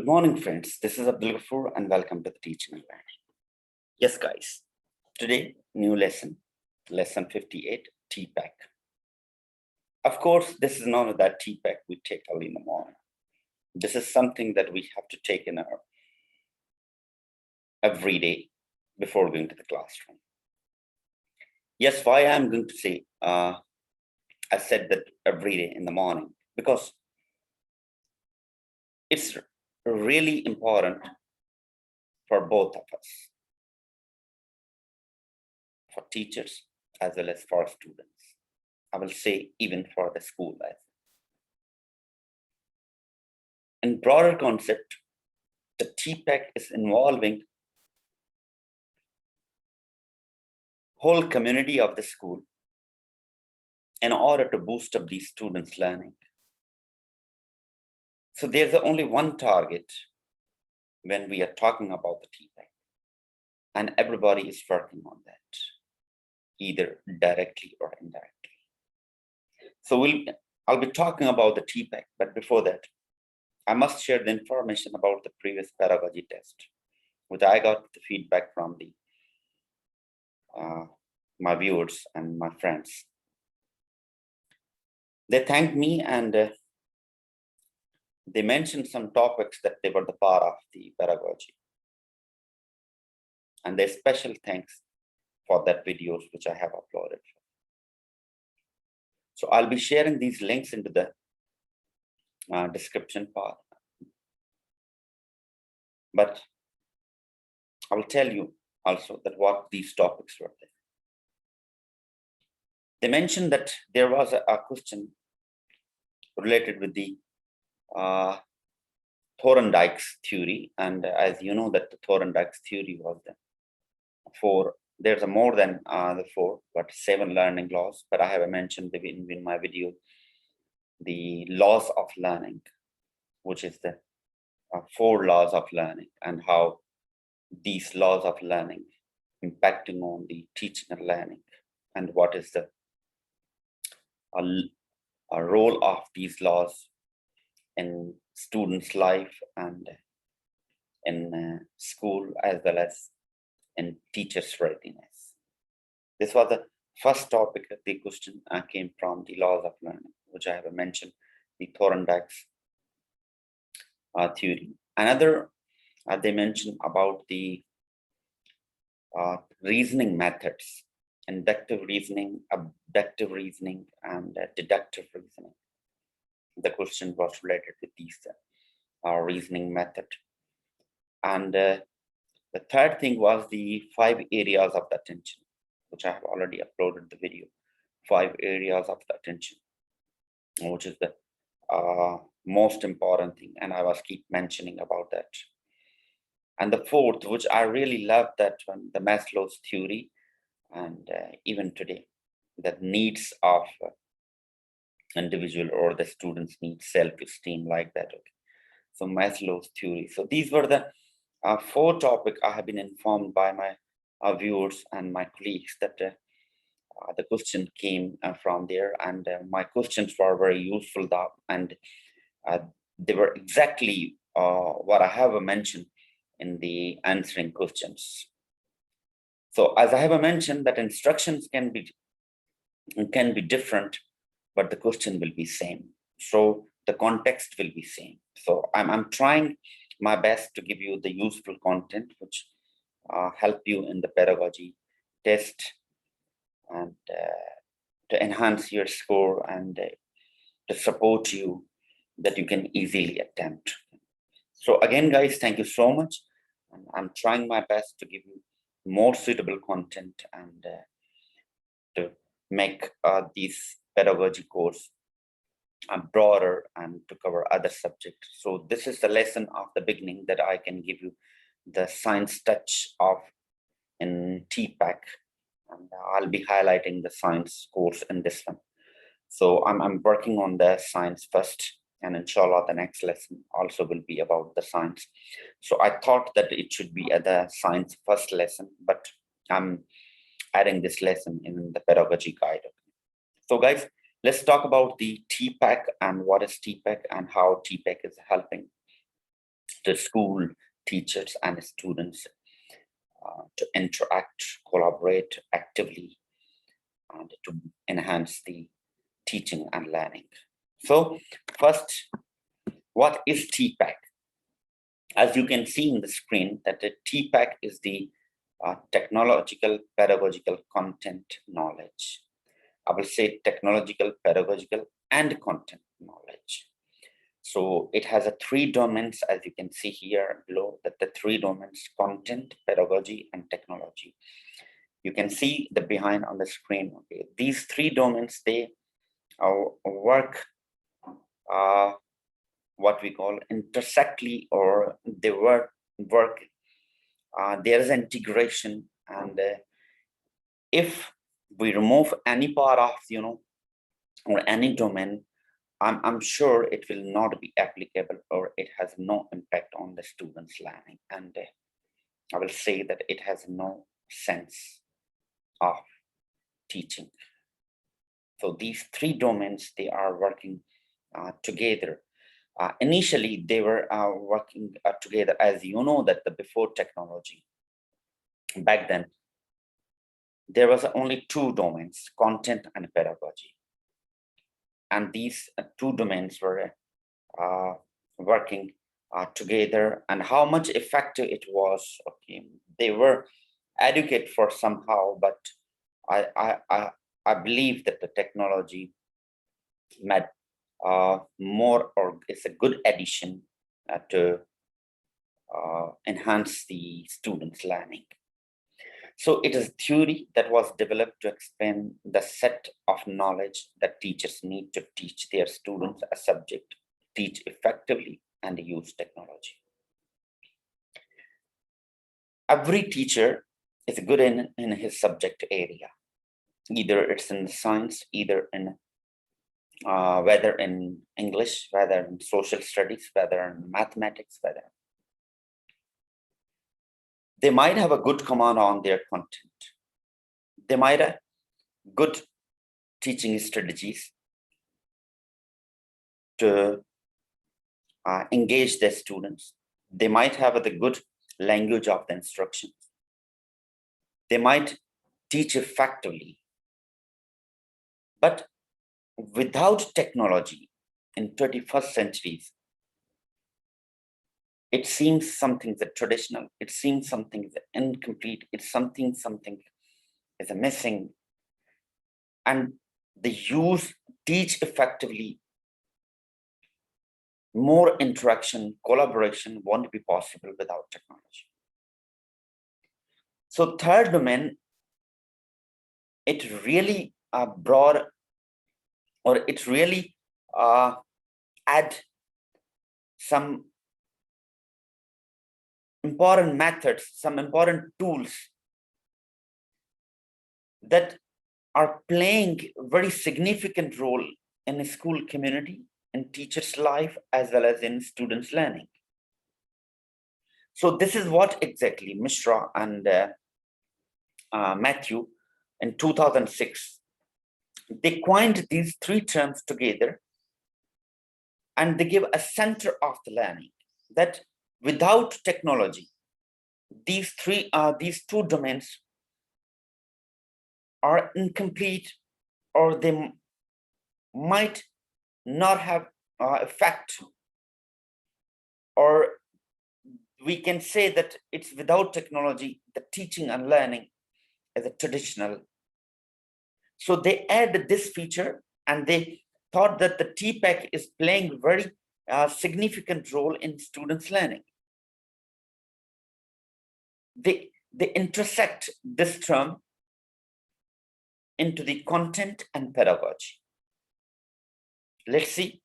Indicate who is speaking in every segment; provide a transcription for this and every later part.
Speaker 1: morning, friends. This is Abdul Ghafoor and welcome to the Teaching and Learning. Yes, guys. Today, new lesson, lesson 58, Tpack. Of course, this is not that Tpack we take early in the morning. This is something that we have to take in our every day before going to the classroom. Yes, why I'm going to say, I said that every day in the morning, because it's really important for both of us, for teachers as well as for students. I will say even for the school as well. In broader concept, the Tpack is involving whole community of the school in order to boost up these students' learning. So there's only one target when we are talking about the Tpack, and everybody is working on that, either directly or indirectly. So I'll be talking about the Tpack, but before that, I must share the information about the previous pedagogy test, which I got the feedback from the my viewers and my friends. They thanked me and they mentioned some topics that they were the part of the pedagogy. And their special thanks for that videos which I have uploaded. So I'll be sharing these links into the description part. But I will tell you also that what these topics were there. They mentioned that there was a question related with the Thorndike's theory, and as you know that the Thorndike's theory was the there's a more than the 4, but 7 learning laws, but I have mentioned in my video the laws of learning, which is the 4 laws of learning, and how these laws of learning impacting on the teaching and learning, and what is the role of these laws in students' life and in school, as well as in teachers' readiness. This was the first topic that the question came from the laws of learning, which I have mentioned, the Thorndike's theory. Another, they mentioned about the reasoning methods, inductive reasoning, abductive reasoning, and deductive reasoning. The question was related with these reasoning method. And the third thing was the 5 areas of the attention, which I have already uploaded the video. 5 areas of the attention, which is the most important thing, and I was keep mentioning about that. And the 4th, which I really love, that one, the Maslow's theory, and even today, the needs of individual or the students need self-esteem, like that. Okay. So Maslow's theory. So these were the 4 topics I have been informed by my viewers and my colleagues that the question came from there, and my questions were very useful, and they were exactly what I have mentioned in the answering questions. So as I have mentioned, that instructions can be different, but the question will be same. So the context will be same. So I'm trying my best to give you the useful content which help you in the pedagogy test, and to enhance your score, and to support you that you can easily attempt. So again, guys, thank you so much. And I'm trying my best to give you more suitable content, and to make these pedagogy course broader and to cover other subjects. So this is the lesson of the beginning that I can give you the science touch of in Tpack, and I'll be highlighting the science course in this one. So I'm working on the science first, and inshallah the next lesson also will be about the science. So I thought that it should be the science first lesson, but I'm adding this lesson in the pedagogy guide. So guys, let's talk about the Tpack and what is Tpack and how Tpack is helping the school, teachers, and students to interact, collaborate actively, and to enhance the teaching and learning. So first, what is Tpack? As you can see in the screen, that the Tpack is the technological, pedagogical content knowledge. I will say technological, pedagogical, and content knowledge. So it has a 3 domains, as you can see here below, that the 3 domains: content, pedagogy, and technology. You can see the behind on the screen. Okay, these 3 domains, they work what we call intersectly, or they work. There is integration, and if we remove any part of or any domain, I'm sure it will not be applicable, or it has no impact on the students' learning, and I will say that it has no sense of teaching. So these 3 domains, they are working together. Initially, they were working together, as you know, that before technology, back then, there was only 2 domains: content and pedagogy. And these 2 domains were working together. And how much effective it was, okay, they were educated for somehow, but I believe that the technology made more, or it's a good addition to enhance the students' learning. So it is theory that was developed to explain the set of knowledge that teachers need to teach their students a subject, teach effectively, and use technology. Every teacher is good in his subject area. Either it's in science, either in whether in English, whether in social studies, whether in mathematics, whether they might have a good command on their content. They might have good teaching strategies to engage their students. They might have the good language of the instructions. They might teach effectively. But without technology in 21st centuries, it seems something that traditional, it seems something that incomplete, it's something is missing. And the teach effectively, more interaction, collaboration won't be possible without technology. So third domain, it really broad, or it really add some important methods, some important tools that are playing a very significant role in a school community, in teachers' life, as well as in students' learning. So this is what exactly Mishra and Matthew in 2006, they coined these 3 terms together, and they give a center of the learning, that without technology, these 2 domains are incomplete, or they might not have effect, or we can say that it's without technology, the teaching and learning is a traditional. So they add this feature, and they thought that the Tpack is playing very significant role in students' learning. They intersect this term into the content and pedagogy. Let's see.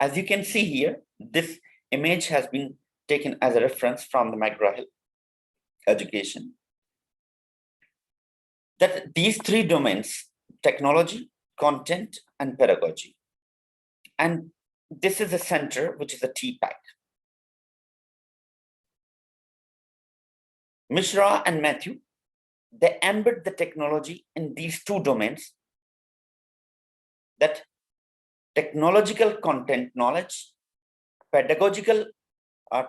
Speaker 1: As you can see here, this image has been taken as a reference from the McGraw-Hill education, that these 3 domains: technology, content, and pedagogy. And this is the center, which is a Tpack. Mishra and Matthew, they embed the technology in these 2 domains, that technological content knowledge, pedagogical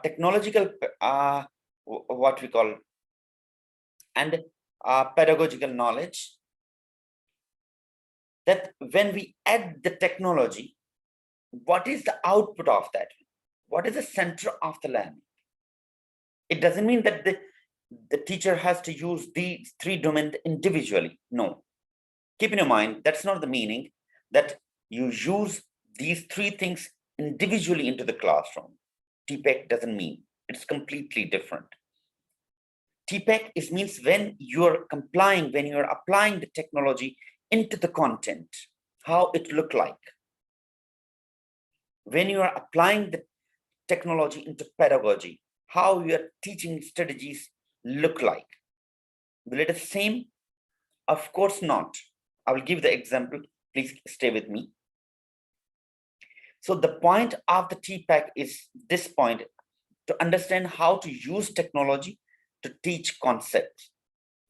Speaker 1: technological, what we call, and pedagogical knowledge, that when we add the technology, what is the output of that? What is the center of the learning? It doesn't mean that the teacher has to use these three domains individually. No. Keep in your mind, that's not the meaning that you use these three things individually into the classroom. Tpack doesn't mean. It's completely different. Tpack means when you're complying, when you're applying the technology into the content, how it look like. When you are applying the technology into pedagogy, how your teaching strategies look like. Will it be the same? Of course not. I will give the example. Please stay with me. So the point of the Tpack is this point, to understand how to use technology to teach concepts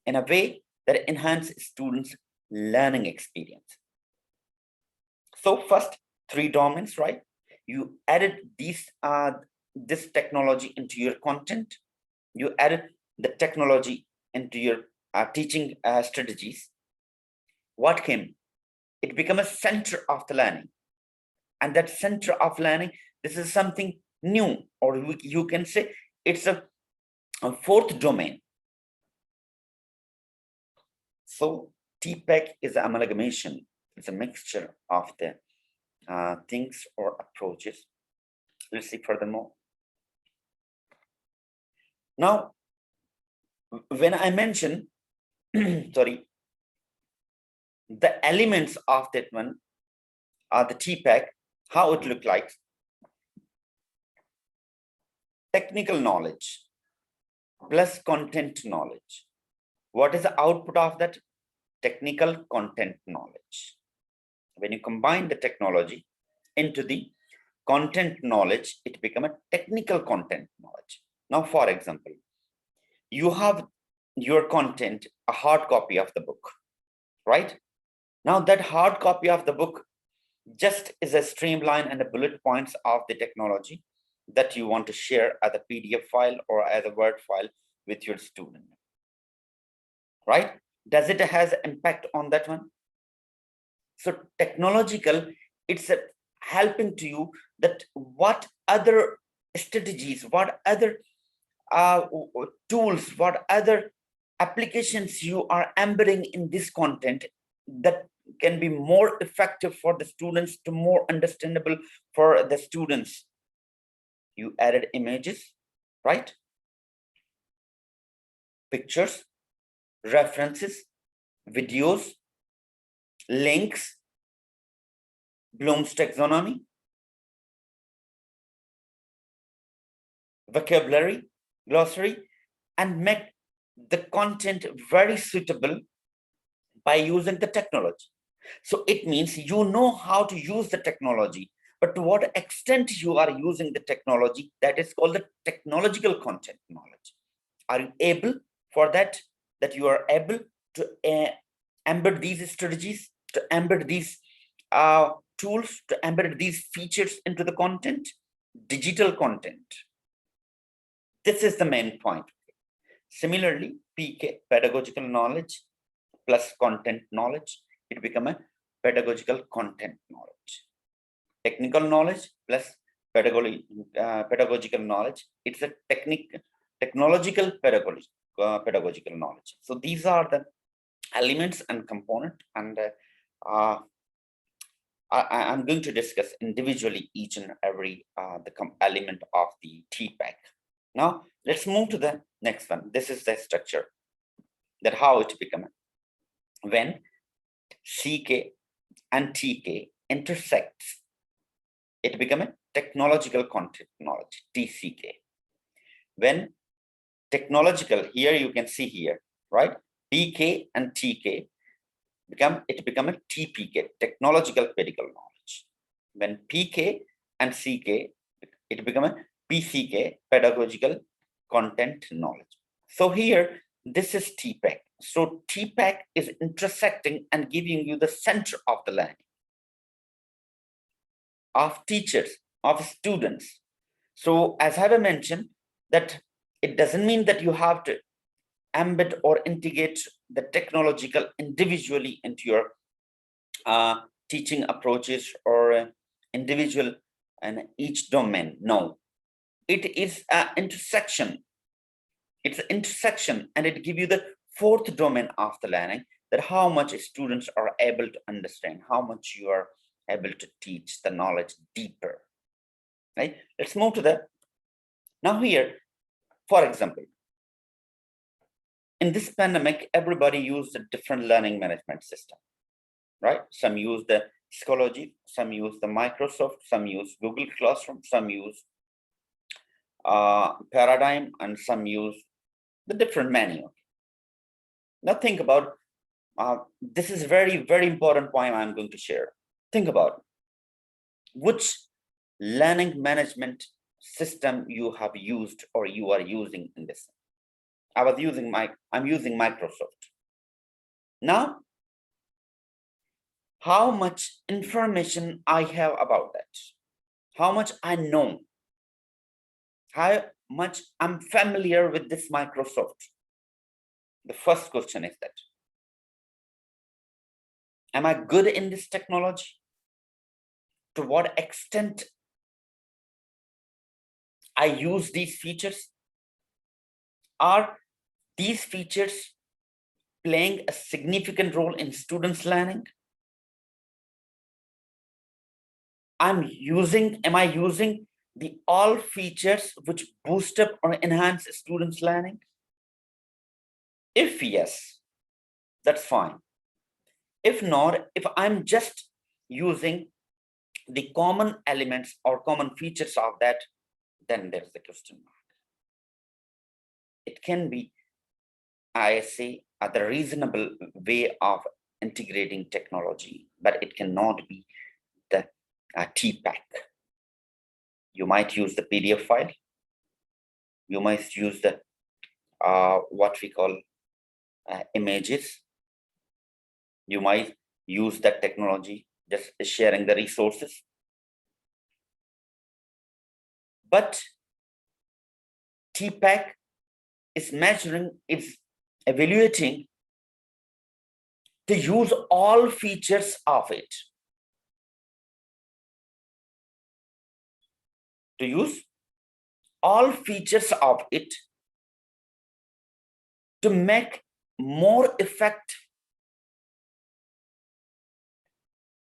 Speaker 1: in a way that enhances students' learning experience. So first, three domains, right? You added this technology into your content. You added the technology into your teaching strategies. What came? It became a center of the learning. And that center of learning, this is something new, or you can say it's a fourth domain. So Tpack is an amalgamation. It's a mixture of the things or approaches. Let's see furthermore. Now, when I mention, sorry, the elements of that one are the Tpack, how it look like. Technical knowledge plus content knowledge. What is the output of that? Technical content knowledge. When you combine the technology into the content knowledge, it becomes a technical content knowledge. Now, for example, you have your content, a hard copy of the book, right? Now that hard copy of the book just is a streamline and the bullet points of the technology that you want to share as a PDF file or as a Word file with your student, right? Does it has impact on that one? So technological, it's helping to you that what other strategies, what other tools, what other applications you are embedding in this content that can be more effective for the students, to more understandable for the students. You added images, right? Pictures, references, videos, links, Bloom's taxonomy, vocabulary, glossary, and make the content very suitable by using the technology. So it means you know how to use the technology, but to what extent you are using the technology, that is called the technological content knowledge. Are you able for that, that you are able to embed these strategies, to embed these tools, to embed these features into the content, digital content? This is the main point. Similarly, PK, pedagogical knowledge plus content knowledge, it become a pedagogical content knowledge. Technical knowledge plus pedagogical knowledge, it's a technological pedagogical knowledge. So these are the elements and component, and I'm going to discuss individually each and every element of the Tpack. Now let's move to the next one. This is the structure, that how it become. When CK and TK intersects, it become a technological content knowledge, TCK. When technological, here you can see here, right? PK and TK become a TPK, technological pedagogical knowledge. When PK and CK, it become a PCK, pedagogical content knowledge. So here, this is Tpack. So Tpack is intersecting and giving you the center of the learning of teachers, of students. So as I have mentioned, that it doesn't mean that you have to embed or integrate the technological individually into your teaching approaches or individual and each domain. No, it is an intersection. It's an intersection, and it gives you the fourth domain of the learning, that how much students are able to understand, how much you are able to teach the knowledge deeper. Right? Let's move to the now here. For example, in this pandemic, everybody used a different learning management system, right? Some use the Schoology, some use the Microsoft, some use Google Classroom, some use Paradigm, and some use the different menu. Now think about, this is very, very important point I'm going to share. Think about which learning management system you have used or you are using in this. I'm using Microsoft. Now, how much information I have about that, how much I know, how much I'm familiar with this Microsoft. The first question is that, am I good in this technology? To what extent I use these features? Are these features playing a significant role in students' learning? Am I using the all features which boost up or enhance students' learning? If yes, that's fine. If not, if I'm just using the common elements or common features of that, then there's the question mark. It can be, I say, the reasonable way of integrating technology, but it cannot be the Tpack. You might use the PDF file. You might use the what we call images. You might use that technology, just sharing the resources. But Tpack is measuring, it's evaluating to use all features of it. To use all features of it to make more effective,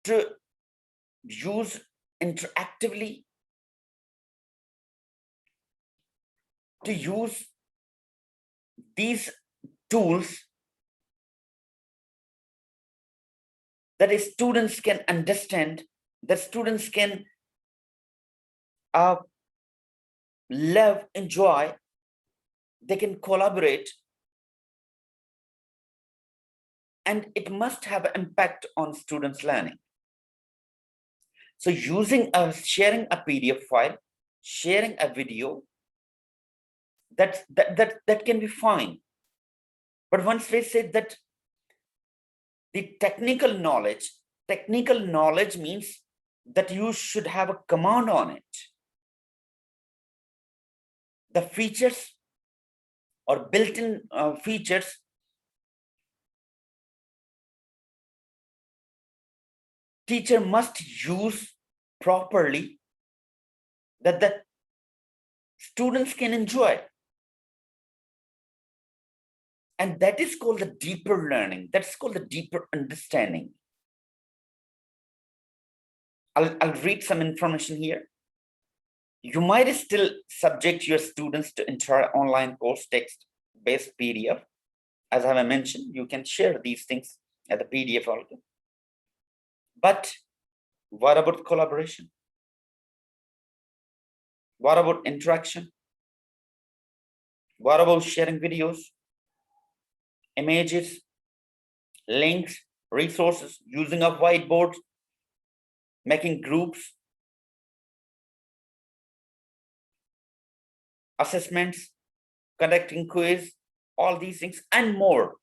Speaker 1: to use interactively, to use these tools that students can understand, that students can love, enjoy, they can collaborate, and it must have an impact on students' learning. So sharing a PDF file, sharing a video, that can be fine. But once we say that the technical knowledge means that you should have a command on it. The features or built-in features teacher must use properly, that the students can enjoy. And that is called the deeper learning. That's called the deeper understanding. I'll read some information here. You might still subject your students to entire online course text-based PDF. As I have mentioned, you can share these things at the PDF also. But what about collaboration? What about interaction? What about sharing videos, images, links, resources, using a whiteboard, making groups, assessments, conducting quiz, all these things and more?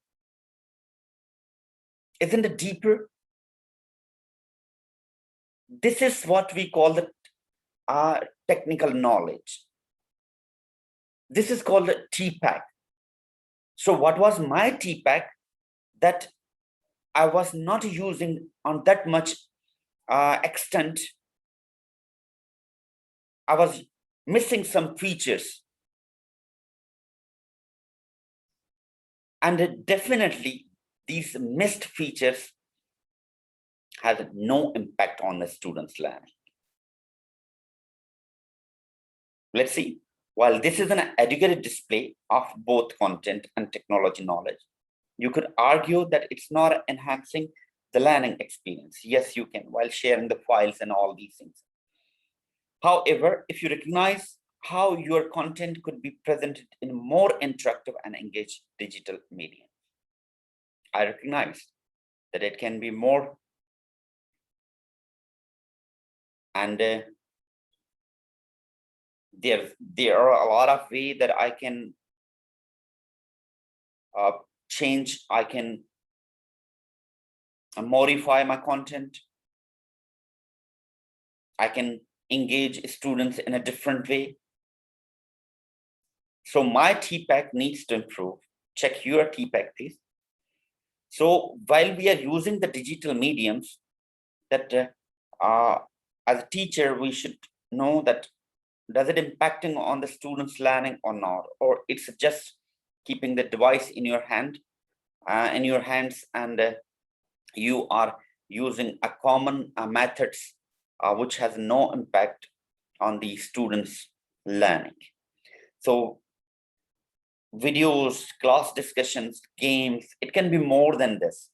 Speaker 1: Isn't it deeper? This is what we call the technical knowledge. This is called a Tpack. So what was my Tpack? That I was not using on that much extent. I was missing some features. And definitely these missed features had no impact on the students' learning. Let's see. While this is an educated display of both content and technology knowledge, you could argue that it's not enhancing the learning experience. Yes, you can, while sharing the files and all these things. However, if you recognize how your content could be presented in a more interactive and engaged digital medium, I recognize that it can be more, and there are a lot of ways that I can change. I can modify my content. I can engage students in a different way. So my Tpack needs to improve. Check your Tpack, please. So while we are using the digital mediums, that as a teacher, we should know that does it impacting on the students' learning or not, or it's just keeping the device in your hand, in your hands, and you are using a common methods which has no impact on the students' learning. So videos, class discussions, games, it can be more than this.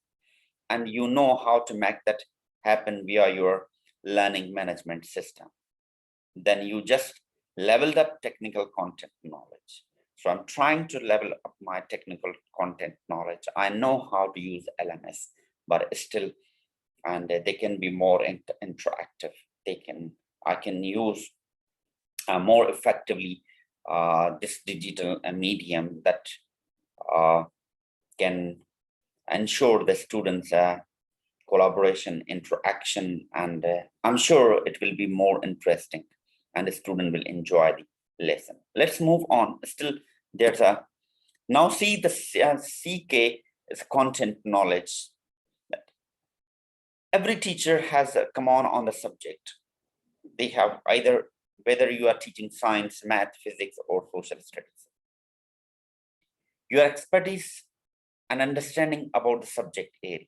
Speaker 1: And you know how to make that happen via your learning management system. Then you just leveled up technical content knowledge. So I'm trying to level up my technical content knowledge. I know how to use LMS, but still, and they can be more interactive. I can use more effectively this digital medium that can ensure the students collaboration, interaction, and I'm sure it will be more interesting and the student will enjoy the lesson. Let's move on. Still, there's a, now see the CK is content knowledge. Every teacher has a command on the subject. They have either, whether you are teaching science, math, physics, or social studies. Your expertise and understanding about the subject area.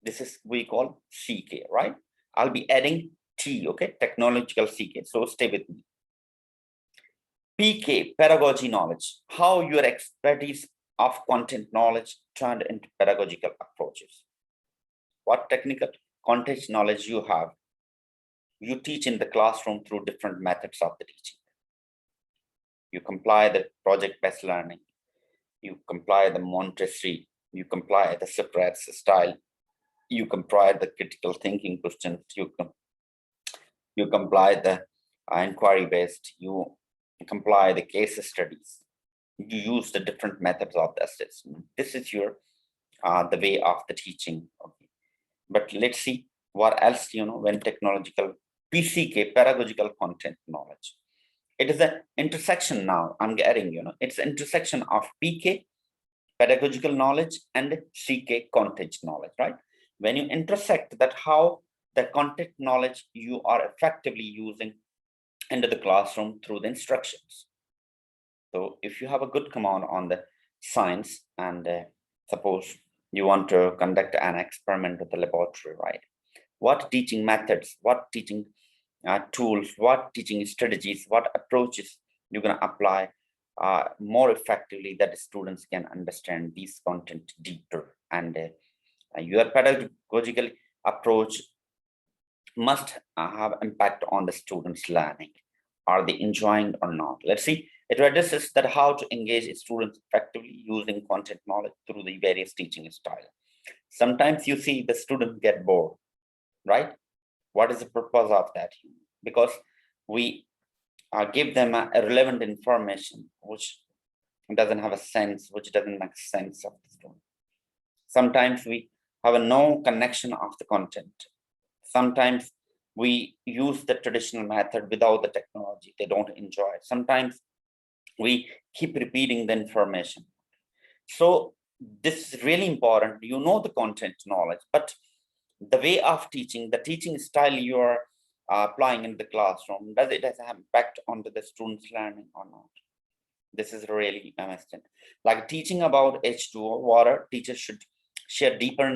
Speaker 1: This is we call CK, right? I'll be adding T, okay? Technological CK. So stay with me. PK, pedagogy knowledge. How your expertise of content knowledge turned into pedagogical approaches. What technical content knowledge you have. You teach in the classroom through different methods of the teaching. You comply the project-based learning. You comply the Montessori. You comply the Socrates style. You comply the critical thinking questions. You comply the inquiry-based. You comply the case studies. You use the different methods of the assessment. This is your the way of the teaching. Okay. But let's see what else, when technological PCK, pedagogical content knowledge. It is an intersection now. I'm getting, it's an intersection of PK, pedagogical knowledge, and CK, content knowledge, right? When you intersect that, how the content knowledge you are effectively using into the classroom through the instructions. So if you have a good command on the science, and suppose you want to conduct an experiment at the laboratory, right? What teaching methods, what teaching tools, what teaching strategies, what approaches you're going to apply more effectively that the students can understand these content deeper, and your pedagogical approach must have impact on the students' learning. Are they enjoying or not? Let's see. It addresses that how to engage students effectively using content knowledge through the various teaching styles. Sometimes you see the students get bored, right? What is the purpose of that? Because we give them a relevant information which doesn't have a sense, which doesn't make sense of the student. Sometimes we have a no connection of the content. Sometimes we use the traditional method without the technology. They don't enjoy it. Sometimes we keep repeating the information. So this is really important. You know the content knowledge, but the way of teaching, the teaching style you are applying in the classroom, does it have an impact on the students' learning or not? This is really amazing. Like teaching about H2O, water, teachers should share deeper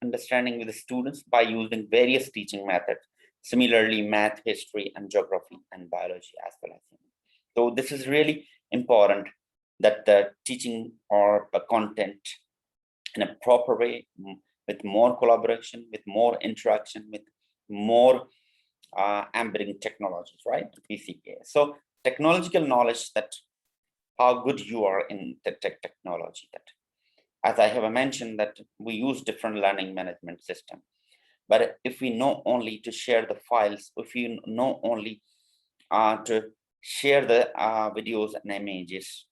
Speaker 1: understanding with the students by using various teaching methods. Similarly, math, history, and geography and biology as well as. So this is really important, that the teaching or the content in a proper way, with more collaboration, with more interaction, with more embedding technologies, right? PCK. So technological knowledge, that how good you are in the technology, that as I have mentioned, that we use different learning management system. But if we know only to share the files, if you know only to share the videos and images,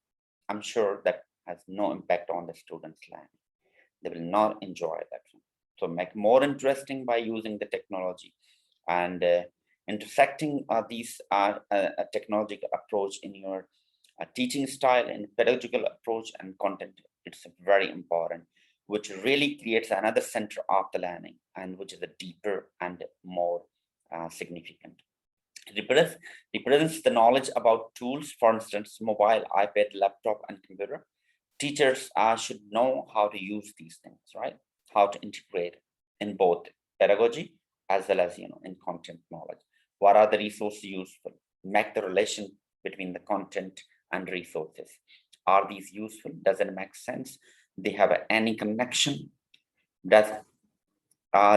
Speaker 1: I'm sure that has no impact on the students' learning. They will not enjoy that. So make more interesting by using the technology, and intersecting these technological approach in your teaching style and pedagogical approach and content. It's very important, which really creates another center of the learning, and which is a deeper and more significant. Represents the knowledge about tools, for instance, mobile, iPad, laptop, and computer. Teachers should know how to use these things, right? How to integrate in both pedagogy as well as in content knowledge. What are the resources useful? Make the relation between the content and resources. Are these useful? Does it make sense? They have any connection? Does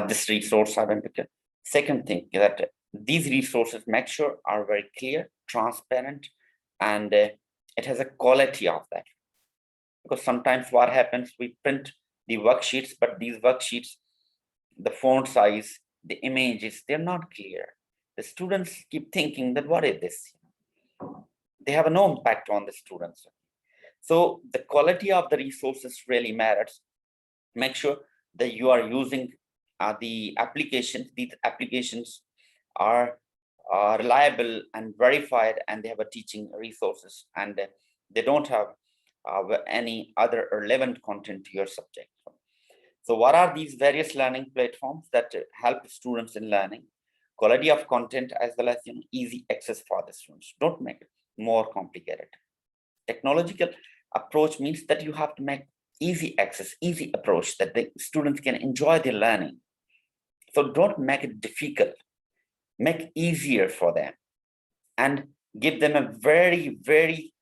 Speaker 1: this resource have impact? Second thing is that these resources make sure are very clear, transparent, and it has a quality of that. Because sometimes what happens, we print the worksheets, but these worksheets, the font size, the images, they're not clear. The students keep thinking that what is this? They have no impact on the students. So the quality of the resources really matters. Make sure that you are using the applications. These applications are reliable and verified, and they have a teaching resources, and they don't have any other relevant content to your subject. So what are these various learning platforms that help students in learning? Quality of content as well as easy access for the students. Don't make it more complicated. Technological approach means that you have to make easy access, easy approach, that the students can enjoy their learning. So don't make it difficult. Make easier for them, and give them a very, very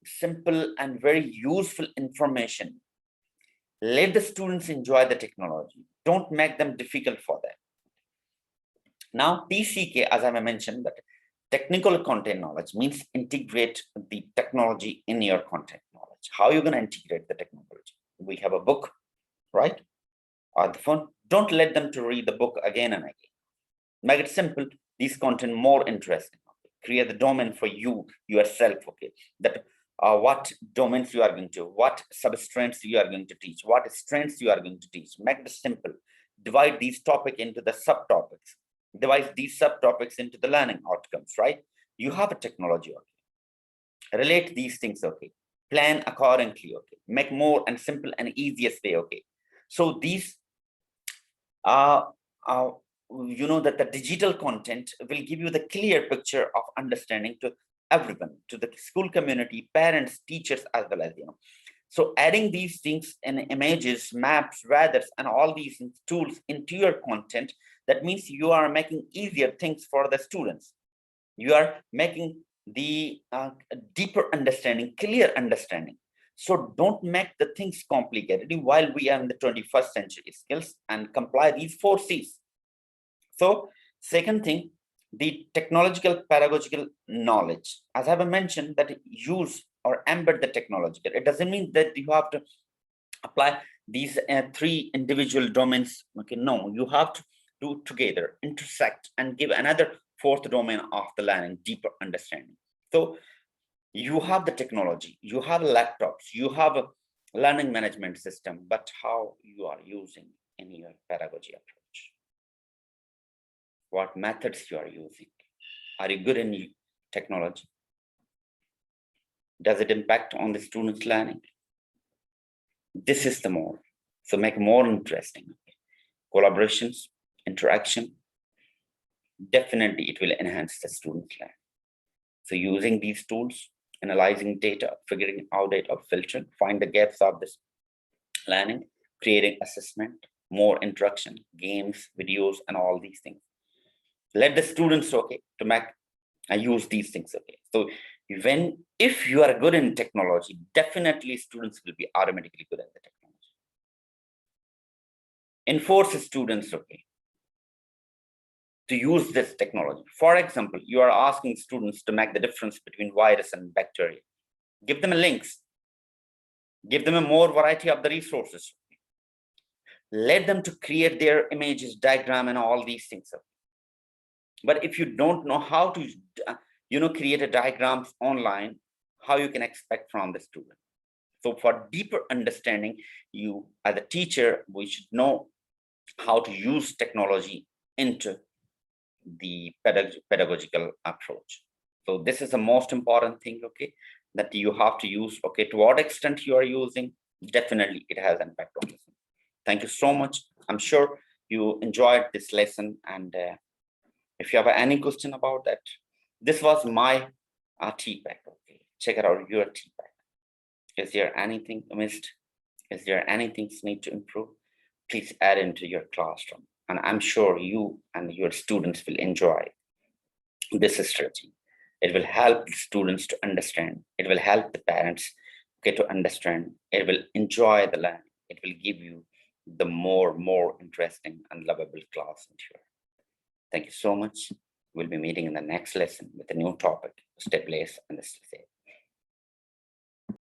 Speaker 1: simple and very useful information. Let the students enjoy the technology. Don't make them difficult for them. Now, TCK, as I mentioned, that technical content knowledge means integrate the technology in your content knowledge. How are you going to integrate the technology? We have a book, right? Or the phone. Don't let them to read the book again and again. Make it simple. These content more interesting. Okay? Create the domain for you yourself. Okay, that what domains you are going to, what substrengths you are going to teach, what strengths you are going to teach. Make it simple. Divide these topics into the subtopics. Divide these subtopics into the learning outcomes. Right? You have a technology. Okay. Relate these things. Okay. Plan accordingly. Okay. Make more and simple and easiest way. Okay. So these that the digital content will give you the clear picture of understanding to everyone, to the school community, parents, teachers, as well as So adding these things in images, maps, weathers, and all these tools into your content, that means you are making easier things for the students. You are making the deeper understanding, clear understanding. So don't make the things complicated while we are in the 21st century skills, and comply these 4 C's. So second thing, the technological pedagogical knowledge. As I have mentioned, that use or embed the technological. It doesn't mean that you have to apply these 3 individual domains. Okay, no, you have to do together, intersect, and give another 4th domain of the learning, deeper understanding. So you have the technology, you have laptops, you have a learning management system, but how you are using in your pedagogy approach. what methods you are using. Are you good in technology? Does it impact on the students' learning? This is the more. So make more interesting. Collaborations, interaction, definitely it will enhance the students' learning. So using these tools, analyzing data, figuring out data, filtering, find the gaps of this learning, creating assessment, more interaction, games, videos, and all these things. Let the students, okay, to make I use these things, okay. So if you are good in technology, definitely students will be automatically good at the technology. Enforce students, okay, to use this technology. For example, you are asking students to make the difference between virus and bacteria. Give them links. Give them a more variety of the resources. Let them to create their images, diagram, and all these things. But if you don't know how to, create a diagrams online, how you can expect from the student? So for deeper understanding, you as a teacher, we should know how to use technology into the pedagogical approach. So this is the most important thing, okay, that you have to use, okay, to what extent you are using, definitely it has impact on this. Thank you so much. I'm sure you enjoyed this lesson, and if you have any question about that, this was my Tpack, okay, check it out your Tpack. Is there anything missed? Is there anything need to improve? Please add into your classroom. And I'm sure you and your students will enjoy this strategy. It will help the students to understand. It will help the parents get to understand. It will enjoy the learning. It will give you the more interesting and lovable class. Thank you so much. We'll be meeting in the next lesson with a new topic, stay blessed and stay safe.